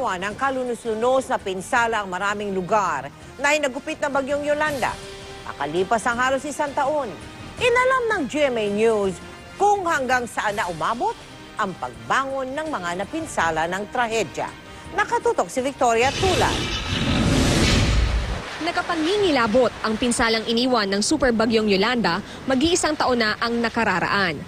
Inawa ng kalunos-lunos na pinsala ang maraming lugar na inagupit na bagyong Yolanda. Makalipas ang halos isang taon, inalam ng GMA News kung hanggang saan na umabot ang pagbangon ng mga napinsala ng trahedya. Nakatutok si Victoria Tulan. Nakapangingilabot ang pinsalang iniwan ng super bagyong Yolanda, mag-iisang taon na ang nakararaan.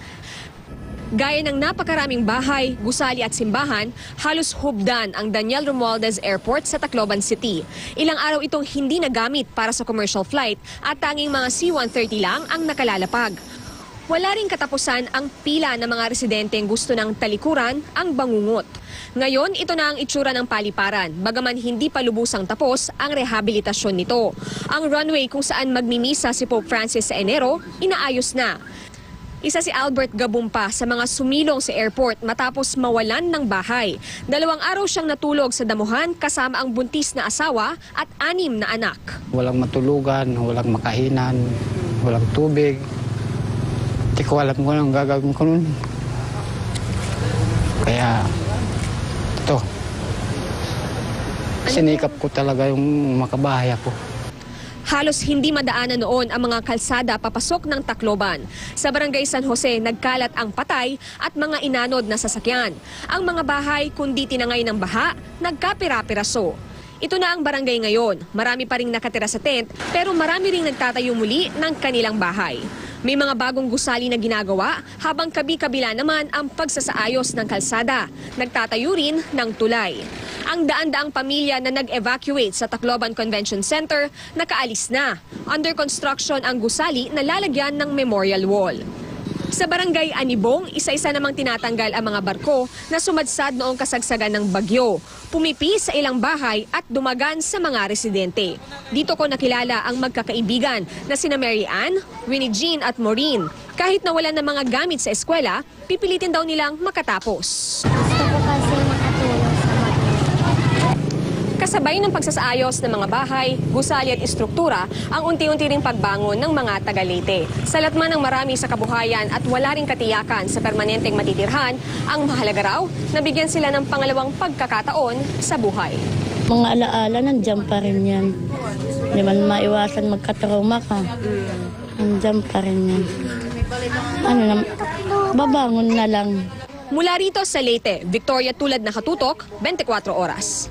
Gaya ng napakaraming bahay, gusali at simbahan, halos hubdan ang Daniel Romualdez Airport sa Tacloban City. Ilang araw itong hindi nagamit para sa commercial flight at tanging mga C-130 lang ang nakalalapag. Wala ring katapusan ang pila ng mga residenteng gusto ng talikuran ang bangungot. Ngayon, ito na ang itsura ng paliparan, bagaman hindi pa lubusang tapos ang rehabilitasyon nito. Ang runway kung saan magmimisa si Pope Francis sa Enero, inaayos na. Isa si Albert Gabumpa sa mga sumilong sa airport matapos mawalan ng bahay. 2 araw siyang natulog sa damuhan kasama ang buntis na asawa at 6 na anak. Walang matulugan, walang makainan, walang tubig. Hindi ko alam kung anong gagawin ko nun. Kaya ito, sinikap ko talaga yung makabahay ako. Halos hindi madaanan noon ang mga kalsada papasok ng Tacloban. Sa Barangay San Jose, nagkalat ang patay at mga inanod na sasakyan. Ang mga bahay, kundi tinangay ng baha, nagkapira-piraso. Ito na ang barangay ngayon. Marami pa ring nakatira sa tent, pero marami ring nagtatayo muli ng kanilang bahay. May mga bagong gusali na ginagawa habang kabi-kabila naman ang pagsasaayos ng kalsada. Nagtatayo rin ng tulay. Ang daan-daang pamilya na nag-evacuate sa Tacloban Convention Center nakaalis na. Under construction ang gusali na lalagyan ng memorial wall. Sa barangay Anibong, isa-isa namang tinatanggal ang mga barko na sumadsad noong kasagsagan ng bagyo. Pumipi sa ilang bahay at dumagan sa mga residente. Dito ko nakilala ang magkakaibigan na sina Mary Ann, Winnie Jean at Maureen. Kahit nawalan ng mga gamit sa eskwela, pipilitin daw nilang makatapos. Gusto ko kasi makatulong sa mga. Kasabay ng pagsasaayos ng mga bahay, gusali at istruktura ang unti-unti ring pagbangon ng mga taga-Leyte. Salat man ng marami sa kabuhayan at wala ring katiyakan sa permanenteng matitirhan, ang mahalaga raw na bigyan sila ng pangalawang pagkakataon sa buhay. Mga alaala, nandiyan pa rin yan. Hindi man maiwasan magkatrauma ka. Nandiyan pa rin yan. Babangon na lang. Mula rito sa Leyte, Victoria Tulad, Nakatutok, 24 Oras.